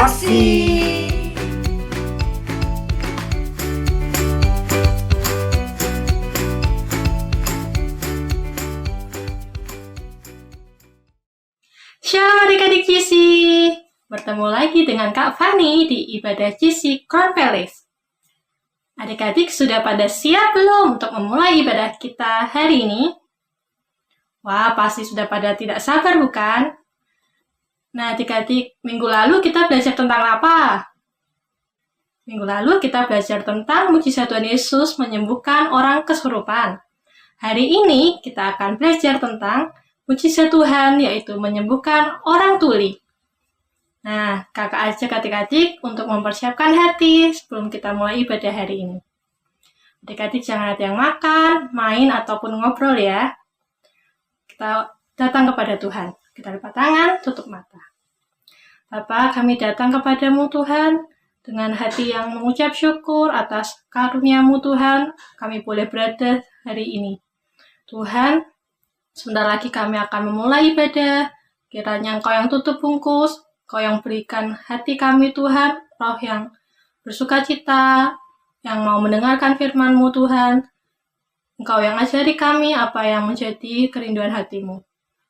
kasih. Shalom adik-adik GC, bertemu lagi dengan Kak Fani di ibadah GC Crown Palace. Adik-adik sudah pada siap belum untuk memulai ibadah kita hari ini? Wah, pasti sudah pada tidak sabar bukan? Nah adik-adik, minggu lalu kita belajar tentang apa? Minggu lalu kita belajar tentang mujizat Tuhan Yesus menyembuhkan orang kesurupan. Hari ini kita akan belajar tentang mujizat Tuhan, yaitu menyembuhkan orang tuli. Nah, kakak ajak adik-adik untuk mempersiapkan hati sebelum kita mulai ibadah hari ini. Adik-adik jangan ada yang makan, main, ataupun ngobrol ya. Kita datang kepada Tuhan. Kita lipat tangan, tutup mata. Bapa, kami datang kepadamu Tuhan, dengan hati yang mengucap syukur atas karunia-Mu Tuhan, kami boleh berada hari ini. Tuhan, sebentar lagi kami akan memulai ibadah. Kiranya Engkau yang tutup bungkus, Engkau yang berikan hati kami Tuhan, roh yang bersukacita, yang mau mendengarkan firman-Mu Tuhan. Engkau yang ajari kami apa yang menjadi kerinduan hati-Mu.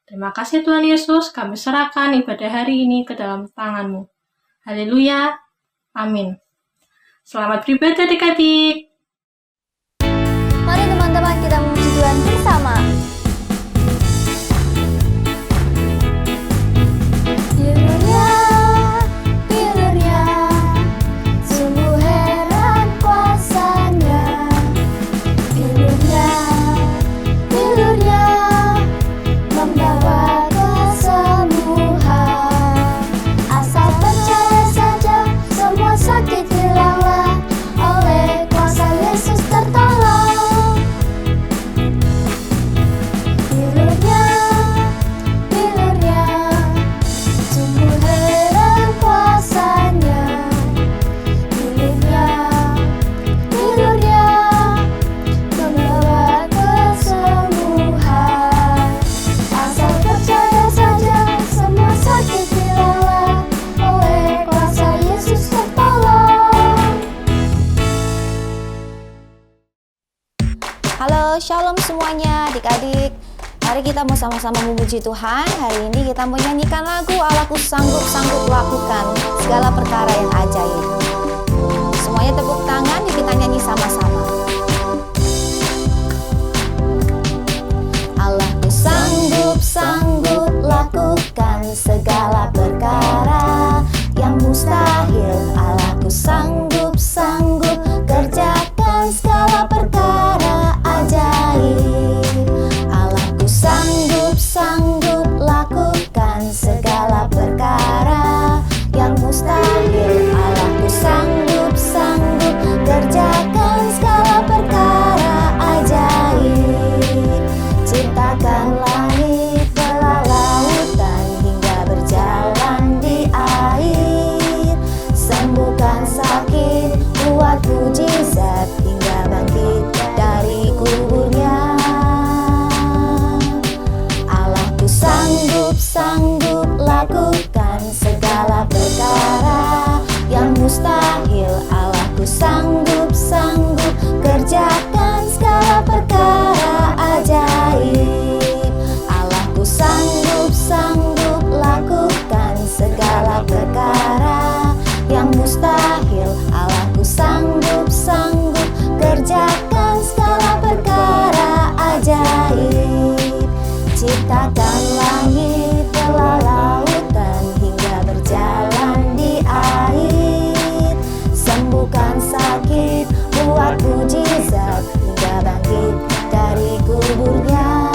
Terima kasih Tuhan Yesus, kami serahkan ibadah hari ini ke dalam tangan-Mu. Haleluya, amin. Selamat beribadah adik-adik. Mari teman-teman kita memuji Tuhan bersama. Halo, shalom semuanya adik-adik. Mari kita mau sama-sama memuji Tuhan. Hari ini kita mau nyanyikan lagu Allahku sanggup lakukan segala perkara yang ajaib. Semuanya tepuk tangan, kita nyanyi sama-sama. Allahku sanggup lakukan segala perkara yang mustahil. Allahku sanggup kerjakan segala perkara ajaib. Allahku sanggup lakukan segala perkara yang mustahil. Allahku sanggup kerjakan segala perkara ajaib. Ciptakan langit belah lautan hingga berjalan di air. Sembuhkan sakit, buat mujizat hingga bangkit dari kuburnya. Allahku sanggup lakukan segala perkara yang mustahil. Allahku sanggup kerjakan segala perkara ajaib. Allahku sanggup lakukan segala perkara yang mustahil. Allahku sanggup kerjakan segala perkara ajaib. Ciptakan langit belah lautan hingga berjalan di air. Sembuhkan sakit, buat mujizat hingga bangkit dari kuburnya.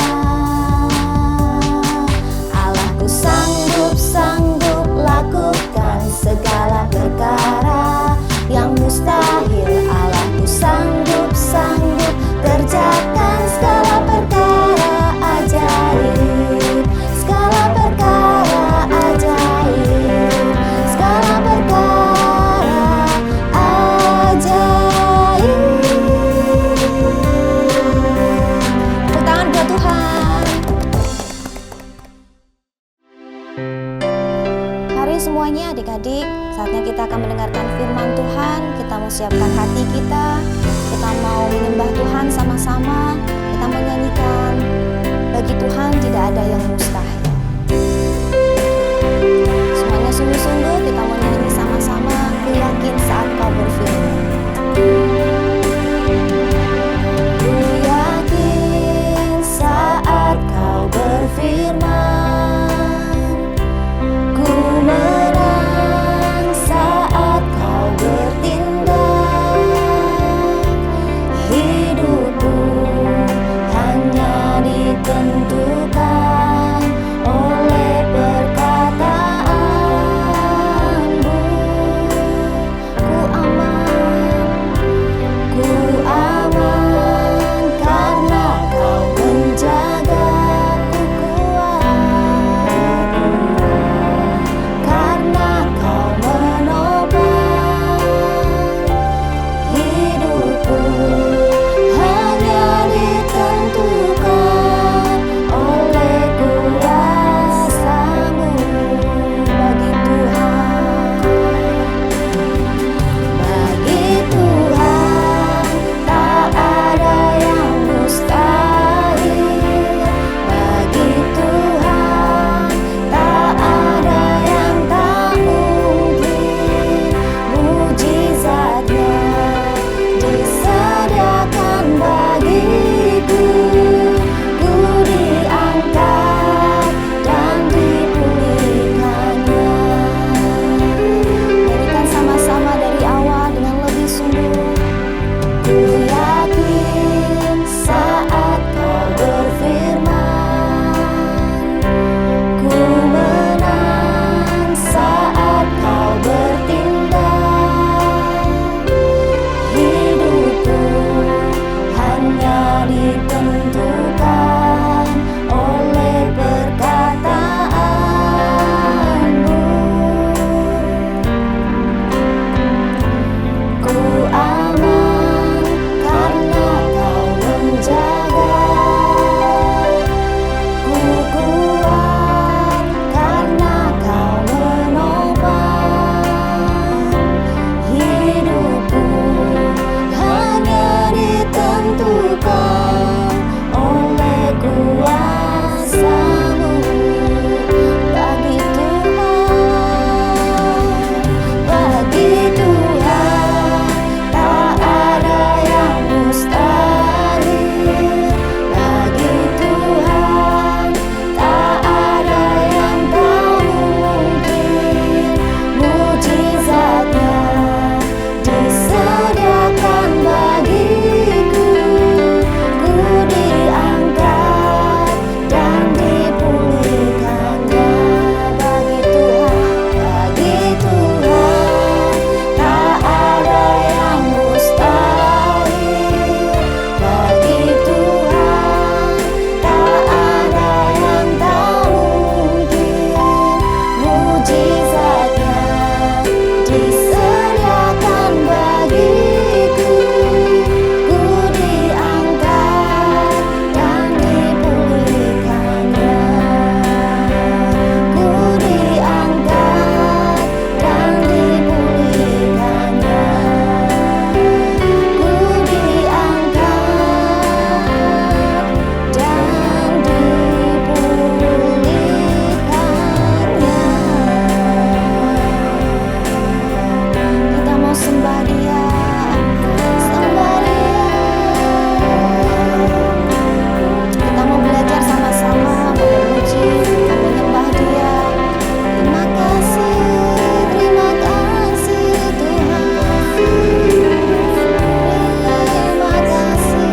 Allahku sanggup lakukan segala perkara yang mustahil. Allahku sanggup kerjakan segala perkara ajaib. Segala perkara ajaib. Segala perkara ajaib. Tepuk tangan buat Tuhan. Mari semuanya adik-adik Saatnya kita akan mendengarkan firman Tuhan. Kita mau siapkan hati kita. Kita mau menyembah Tuhan sama-sama. Kita menyanyikan, bagi Tuhan tidak ada yang mustahil. Semuanya sungguh-sungguh kita mau nyanyi sama-sama. Ku yakin saat kau berfirman. Ku yakin saat kau berfirman. Ku menang saat kau bertindak. Hidupku hanya ditentukan oleh perkataanmu. Ku aman karena kau menjagaku kuat, karena kau menopang hidupku hanya ditentukan oleh kuasa-Mu. Bagi Tuhan tak ada yang mustahil. Bagi Tuhan tak ada yang tak mungkin. Mujizatnya disediakan bagiku. Ku diangkat dan dipulihkannya. Nyanyikan sama-sama dari awal dengan lebih sungguh. Ku yakin saat kau berfirman. Ku menang saat kau bertindak. Hidupku hanya ditentukan oleh perkataanmu. Ku aman karena kau menjaga. Ku kuat karena kau menopang hidupku hanya ditentukan oleh kuasa-Mu. Bagi Tuhan tak ada yang mustahil. Bagi Tuhan tak ada yang tak mungkin. Mujizatnya disediakan bagiku. Ku diangkat dan dipulihkannya. Bagi Tuhan tak ada yang mustahil. Bagi Tuhan tak ada yang tak mungkin. Mujizatnya disediakan bagiku. Ku diangkat dan dipulihkannya. Ku diangkat dan dipulihkannya. Ku diangkat dan dipulihkannya. Kita mau sembah Dia, sembah Dia. Kita mau belajar sama-sama memuji dan menyembah Dia. Terima kasih Tuhan. Terima kasih.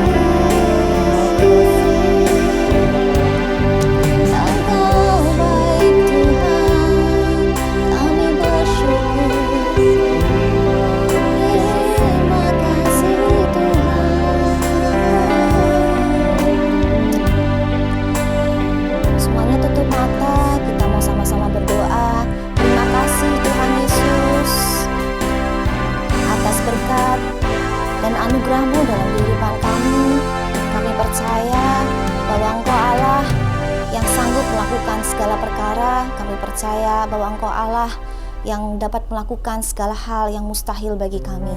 Engkau baik Tuhan, kami bersyukur. Terima kasih Tuhan. Semuanya tutup mata, kita mau sama-sama berdoa. Terima kasih Tuhan Yesus atas berkat dan anugerah-Mu dalam kehidupan kami. Kami percaya bahwa Engkau Allah yang sanggup melakukan segala perkara. Kami percaya bahwa Engkau Allah yang dapat melakukan segala hal yang mustahil bagi kami.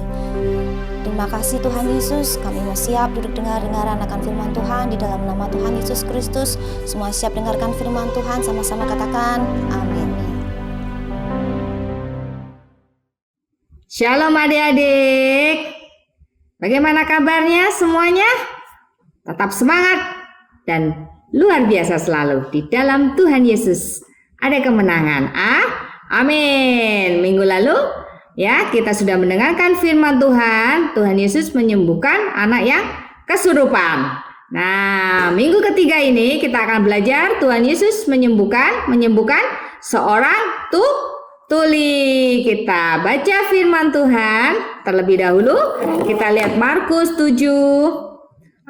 Terima kasih Tuhan Yesus, kami mau siap duduk dengar-dengaran akan firman Tuhan di dalam nama Tuhan Yesus Kristus. Semua siap dengarkan firman Tuhan, sama-sama katakan amin. Shalom adik-adik, bagaimana kabarnya semuanya? Tetap semangat dan luar biasa selalu di dalam Tuhan Yesus. Ada kemenangan, amin. Minggu lalu ya kita sudah mendengarkan firman Tuhan. Tuhan Yesus menyembuhkan anak yang kesurupan. Nah, minggu ketiga ini kita akan belajar Tuhan Yesus menyembuhkan seorang tuli. Kita baca firman Tuhan terlebih dahulu. Kita lihat Markus 7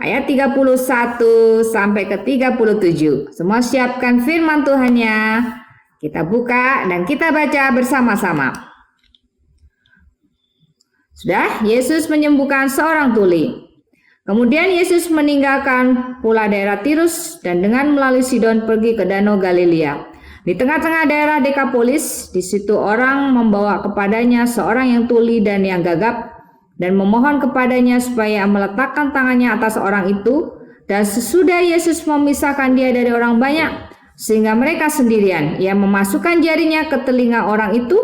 ayat 31 sampai ke 37. Semua siapkan firman Tuhannya. Kita buka dan kita baca bersama-sama. Sudah, Yesus menyembuhkan seorang tuli. Kemudian Yesus meninggalkan pula daerah Tirus dan dengan melalui Sidon pergi ke Danau Galilea. Di tengah-tengah daerah Dekapolis, di situ orang membawa kepadanya seorang yang tuli dan yang gagap dan memohon kepadanya supaya meletakkan tangannya atas orang itu. Dan sesudah Yesus memisahkan dia dari orang banyak, sehingga mereka sendirian, ia memasukkan jarinya ke telinga orang itu,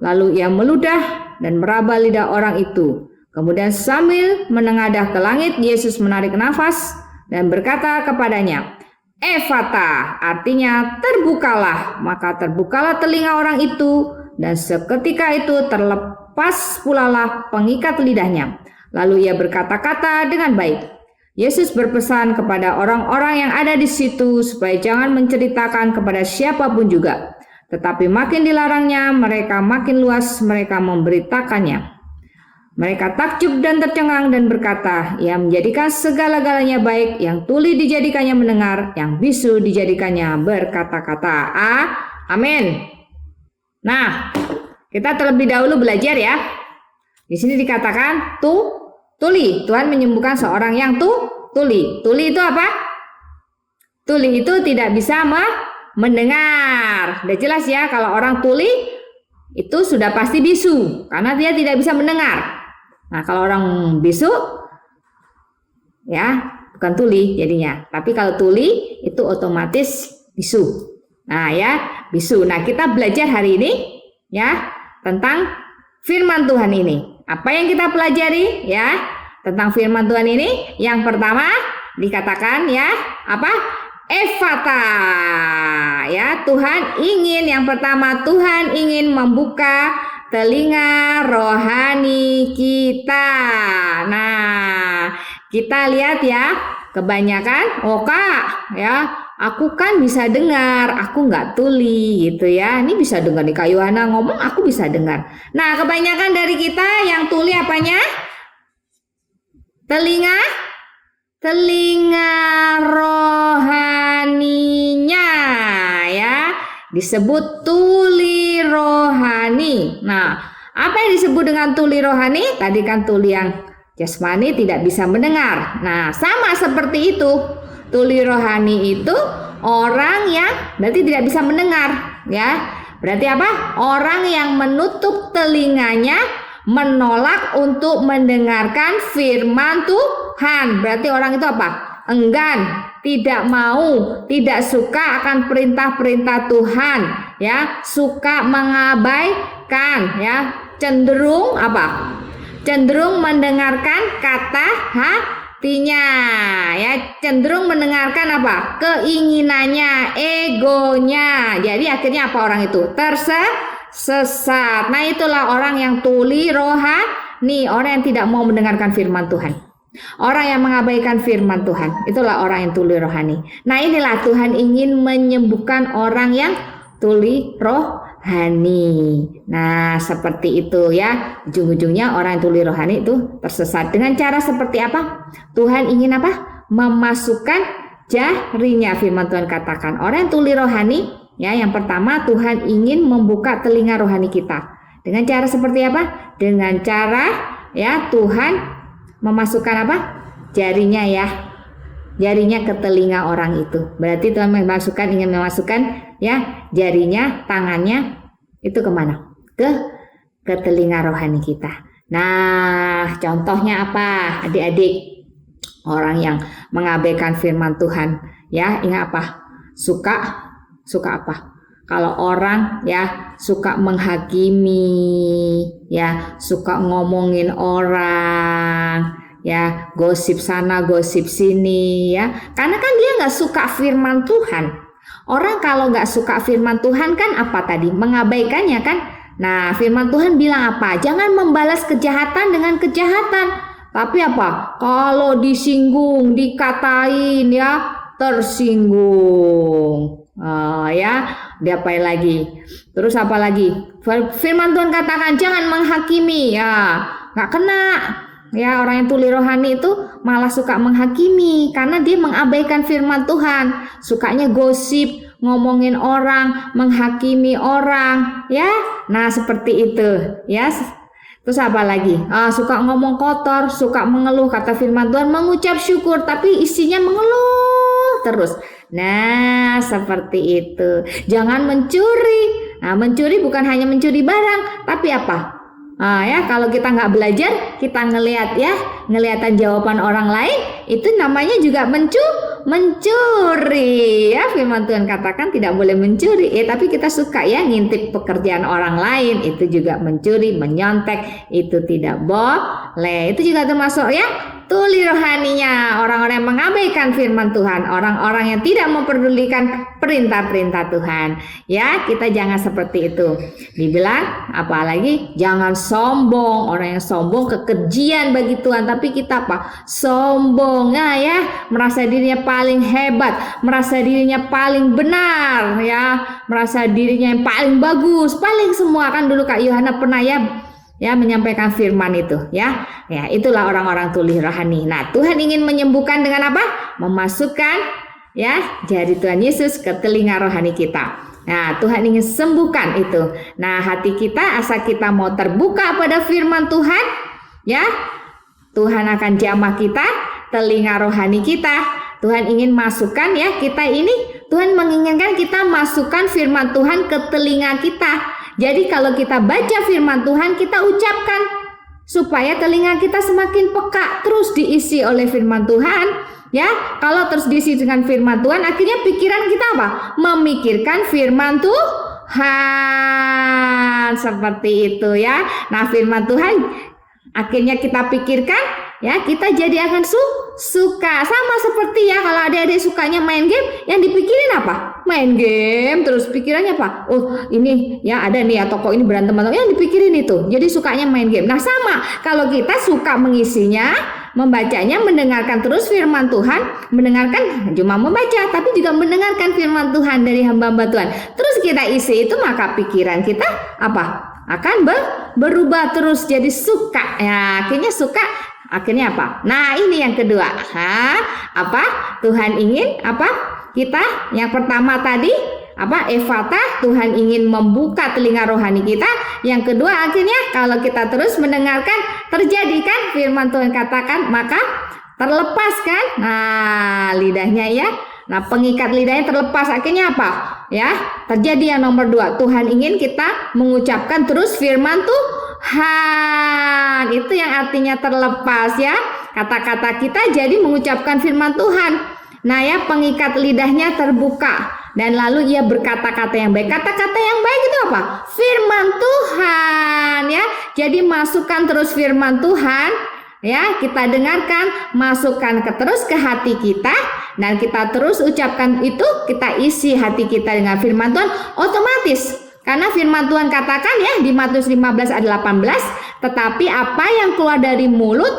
lalu ia meludah dan meraba lidah orang itu. Kemudian sambil menengadah ke langit, Yesus menarik nafas dan berkata kepadanya, Efata, artinya terbukalah. Maka terbukalah telinga orang itu, dan seketika itu terlepas pulalah pengikat lidahnya. Lalu ia berkata-kata dengan baik. Yesus berpesan kepada orang-orang yang ada di situ supaya jangan menceritakan kepada siapapun juga. Tetapi makin dilarangnya, mereka makin luas mereka memberitakannya. Mereka takjub dan tercengang dan berkata, ia menjadikan segala-galanya baik, yang tuli dijadikannya mendengar, yang bisu dijadikannya berkata-kata. Amin. Nah, kita terlebih dahulu belajar ya. Di sini dikatakan tuli. Tuhan menyembuhkan seorang yang tuli. Tuli itu apa? Tuli itu tidak bisa mendengar. Udah jelas ya, kalau orang tuli itu sudah pasti bisu karena dia tidak bisa mendengar. Nah, kalau orang bisu ya bukan tuli jadinya. Tapi kalau tuli itu otomatis bisu. Nah, ya, bisu. Nah, kita belajar hari ini ya tentang firman Tuhan ini. Apa yang kita pelajari ya tentang firman Tuhan ini? Yang pertama dikatakan ya apa? Efata. Ya, Tuhan ingin yang pertama Tuhan ingin membuka telinga rohani kita. Nah, kita lihat ya, kebanyakan, Kak, ya, aku kan bisa dengar, aku nggak tuli gitu ya. Ini bisa dengar nih Kak Yohana ngomong, aku bisa dengar. Nah, kebanyakan dari kita yang tuli apanya? Telinga rohaninya ya. Disebut tuli rohani. Nah, apa yang disebut dengan tuli rohani? Tadi kan tuli yang jasmani tidak bisa mendengar. Nah, sama seperti itu. Tuli rohani itu orang yang berarti tidak bisa mendengar, ya. Berarti apa? Orang yang menutup telinganya, menolak untuk mendengarkan firman Tuhan. Berarti orang itu apa? Enggan, tidak mau, tidak suka akan perintah-perintah Tuhan, ya, suka mengabaikan, ya, cenderung apa? Cenderung mendengarkan kata hatinya, ya, cenderung mendengarkan apa? Keinginannya, egonya. Jadi akhirnya apa orang itu? Tersesat. Nah, itulah orang yang tuli rohani, orang yang tidak mau mendengarkan firman Tuhan. Orang yang mengabaikan firman Tuhan, itulah orang yang tuli rohani. Nah, inilah Tuhan ingin menyembuhkan orang yang tuli rohani. Nah, seperti itu ya. Ujung-ujungnya orang yang tuli rohani itu tersesat. Dengan cara seperti apa? Tuhan ingin apa? Memasukkan jarinya. Firman Tuhan katakan, orang yang tuli rohani, ya, yang pertama Tuhan ingin membuka telinga rohani kita. Dengan cara seperti apa? Dengan cara ya Tuhan memasukkan apa? Jarinya ya. Jarinya ke telinga orang itu. Berarti Tuhan ingin memasukkan ya jarinya, tangannya itu kemana? ke telinga rohani kita. Nah, contohnya apa, adik-adik? Orang yang mengabaikan firman Tuhan, ya, ingat apa? Suka apa? Kalau orang ya suka menghakimi, ya, suka ngomongin orang, ya, gosip sana, gosip sini, ya, karena kan dia nggak suka firman Tuhan. Orang kalau nggak suka firman Tuhan kan apa tadi? Mengabaikannya kan? Nah, firman Tuhan bilang apa? Jangan membalas kejahatan dengan kejahatan. Tapi apa? Kalau disinggung, dikatain, ya, tersinggung. Ya, diapain lagi? Terus apa lagi? Firman Tuhan katakan jangan menghakimi, ya, nggak kena. Ya, orang yang tuli rohani itu malah suka menghakimi karena dia mengabaikan firman Tuhan, sukanya gosip, ngomongin orang, menghakimi orang, ya. Nah, seperti itu, ya. Terus apa lagi? Suka ngomong kotor, suka mengeluh, kata firman Tuhan, mengucap syukur tapi isinya mengeluh terus. Nah, seperti itu. Jangan mencuri. Nah, mencuri bukan hanya mencuri barang, tapi apa? Ya, kalau kita nggak belajar, kita ngeliatan jawaban orang lain, itu namanya juga mencuri. Ya, firman Tuhan katakan tidak boleh mencuri. Tapi kita suka ya ngintip pekerjaan orang lain, itu juga mencuri, menyontek, itu tidak boleh. Itu juga termasuk ya tuli rohaninya, orang-orang yang mengabaikan firman Tuhan, orang-orang yang tidak memperdulikan perintah-perintah Tuhan. Ya, kita jangan seperti itu. Dibilang apalagi jangan sombong. Orang yang sombong kekejian bagi Tuhan, tapi kita apa? Sombong. Nah, ya, merasa dirinya paling hebat, merasa dirinya paling benar, ya, merasa dirinya yang paling bagus, paling semua. Kan dulu Kak Yohana pernah ya menyampaikan firman itu, ya. Ya, itulah orang-orang tuli rohani. Nah, Tuhan ingin menyembuhkan dengan apa? Memasukkan ya jari Tuhan Yesus ke telinga rohani kita. Nah, Tuhan ingin sembuhkan itu. Nah, hati kita asal kita mau terbuka pada firman Tuhan, ya, Tuhan akan jamah kita, telinga rohani kita. Tuhan ingin masukkan ya kita ini, Tuhan menginginkan kita masukkan firman Tuhan ke telinga kita. Jadi kalau kita baca firman Tuhan, kita ucapkan supaya telinga kita semakin peka, terus diisi oleh firman Tuhan. Ya, kalau terus diisi dengan firman Tuhan, akhirnya pikiran kita apa? Memikirkan firman Tuhan. Seperti itu ya. Nah, firman Tuhan akhirnya kita pikirkan, ya, kita jadi akan suka. Sama seperti ya kalau adik-adik sukanya main game, yang dipikirin apa? Main game, terus pikirannya apa? Oh, ini ya ada nih ya toko ini berantem, yang dipikirin itu. Jadi sukanya main game. Nah, sama kalau kita suka mengisinya, membacanya, mendengarkan terus firman Tuhan, mendengarkan cuma membaca, tapi juga mendengarkan firman Tuhan dari hamba-hamba Tuhan. Terus kita isi itu, maka pikiran kita apa? Akan berubah terus jadi suka. Ya, akhirnya suka. Akhirnya apa? Nah, ini yang kedua. Apa? Tuhan ingin apa? Kita yang pertama tadi apa? Efata, Tuhan ingin membuka telinga rohani kita. Yang kedua, akhirnya kalau kita terus mendengarkan, terjadikan firman Tuhan katakan, maka terlepaskan. Nah, lidahnya ya. Nah, pengikat lidahnya terlepas, akhirnya apa? Ya, terjadi yang nomor 2. Tuhan ingin kita mengucapkan terus firman Tuhan. Itu yang artinya terlepas ya. Kata-kata kita jadi mengucapkan firman Tuhan. Nah, ya, pengikat lidahnya terbuka dan lalu ia berkata-kata yang baik. Kata-kata yang baik itu apa? Firman Tuhan ya. Jadi masukkan terus firman Tuhan. Ya, kita dengarkan, masukkan terus ke hati kita, dan kita terus ucapkan itu, kita isi hati kita dengan firman Tuhan, otomatis. Karena firman Tuhan katakan ya di Matius 15 ayat 18, tetapi apa yang keluar dari mulut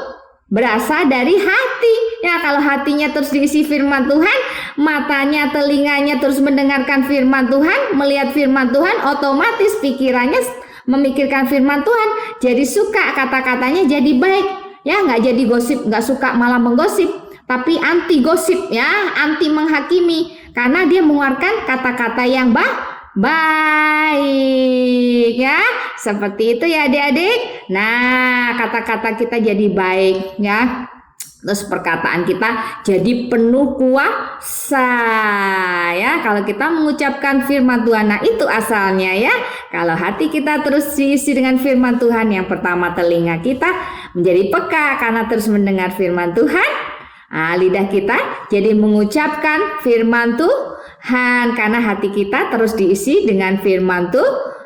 berasal dari hati. Ya, kalau hatinya terus diisi firman Tuhan, matanya, telinganya terus mendengarkan firman Tuhan, melihat firman Tuhan, otomatis pikirannya memikirkan firman Tuhan, jadi suka, kata-katanya jadi baik. Ya, nggak jadi gosip, nggak suka malah menggosip, tapi anti gosip ya, anti menghakimi, karena dia mengeluarkan kata-kata yang baik ya. Seperti itu ya adik-adik. Nah, kata-kata kita jadi baik ya. Terus perkataan kita jadi penuh kuasa ya. Kalau kita mengucapkan firman Tuhan, nah itu asalnya ya. Kalau hati kita terus diisi dengan firman Tuhan, yang pertama telinga kita menjadi peka karena terus mendengar firman Tuhan. Nah, lidah kita jadi mengucapkan firman Tuhan karena hati kita terus diisi dengan firman Tuhan.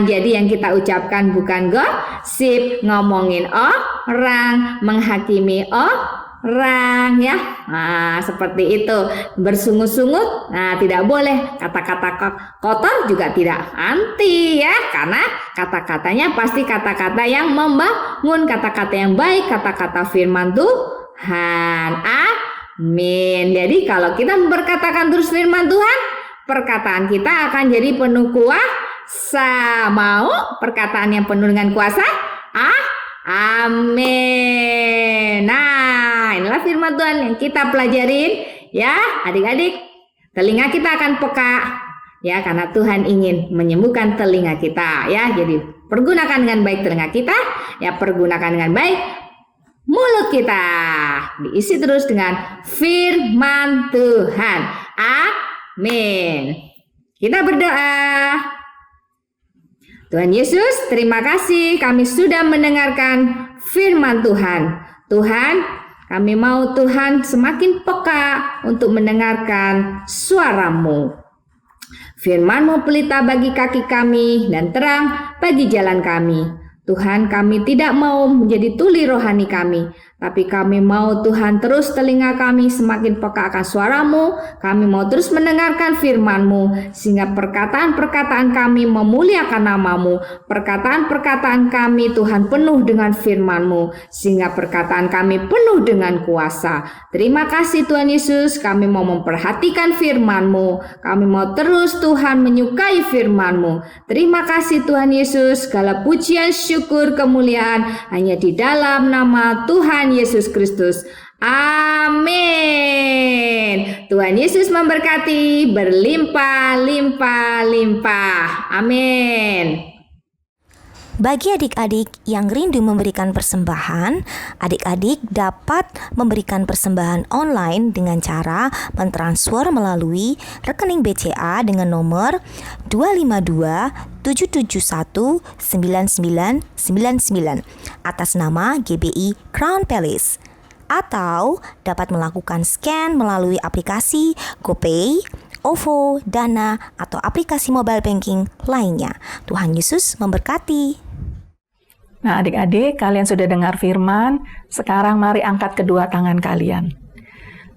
Jadi yang kita ucapkan bukan gosip, ngomongin orang, menghakimi orang ya. Nah, seperti itu. Bersungut-sungut, nah tidak boleh. Kata-kata kotor juga tidak anti ya, karena kata-katanya pasti kata-kata yang membangun, kata-kata yang baik, kata-kata firman Tuhan. Amin. Jadi kalau kita berkatakan terus firman Tuhan, perkataan kita akan jadi penuh kuasa. Mau perkataan yang penuh dengan kuasa? Amin. Nah, inilah firman Tuhan yang kita pelajarin ya, adik-adik. Telinga kita akan peka ya, karena Tuhan ingin menyembuhkan telinga kita ya. Jadi pergunakan dengan baik telinga kita ya, pergunakan dengan baik mulut kita. Diisi terus dengan firman Tuhan. Amin. Kita berdoa. Tuhan Yesus, terima kasih kami sudah mendengarkan firman Tuhan. Tuhan, kami mau Tuhan semakin peka untuk mendengarkan suara-Mu. Firman-Mu pelita bagi kaki kami dan terang bagi jalan kami. Tuhan, kami tidak mau menjadi tuli rohani kami, tapi kami mau Tuhan terus telinga kami semakin peka akan suara-Mu. Kami mau terus mendengarkan firman-Mu, sehingga perkataan-perkataan kami memuliakan nama-Mu. Perkataan-perkataan kami Tuhan penuh dengan firman-Mu, sehingga perkataan kami penuh dengan kuasa. Terima kasih Tuhan Yesus, kami mau memperhatikan firman-Mu. Kami mau terus Tuhan menyukai firman-Mu. Terima kasih Tuhan Yesus, segala pujian, syukur, kemuliaan hanya di dalam nama Tuhan Yesus Kristus. Amin. Tuhan Yesus memberkati berlimpah-limpah-limpah. Amin. Bagi adik-adik yang rindu memberikan persembahan, adik-adik dapat memberikan persembahan online dengan cara mentransfer melalui rekening BCA dengan nomor 252-771-9999 atas nama GBI Crown Palace, atau dapat melakukan scan melalui aplikasi GoPay, OVO, Dana, atau aplikasi mobile banking lainnya. Tuhan Yesus memberkati. Nah, adik-adik, kalian sudah dengar firman. Sekarang mari angkat kedua tangan kalian.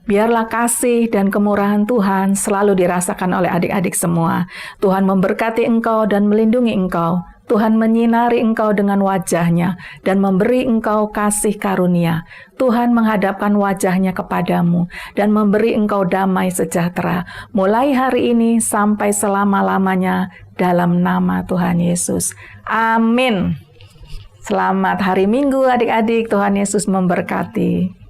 Biarlah kasih dan kemurahan Tuhan selalu dirasakan oleh adik-adik semua. Tuhan memberkati engkau dan melindungi engkau. Tuhan menyinari engkau dengan wajah-Nya dan memberi engkau kasih karunia. Tuhan menghadapkan wajah-Nya kepadamu dan memberi engkau damai sejahtera mulai hari ini sampai selama-lamanya dalam nama Tuhan Yesus. Amin. Selamat hari Minggu adik-adik, Tuhan Yesus memberkati.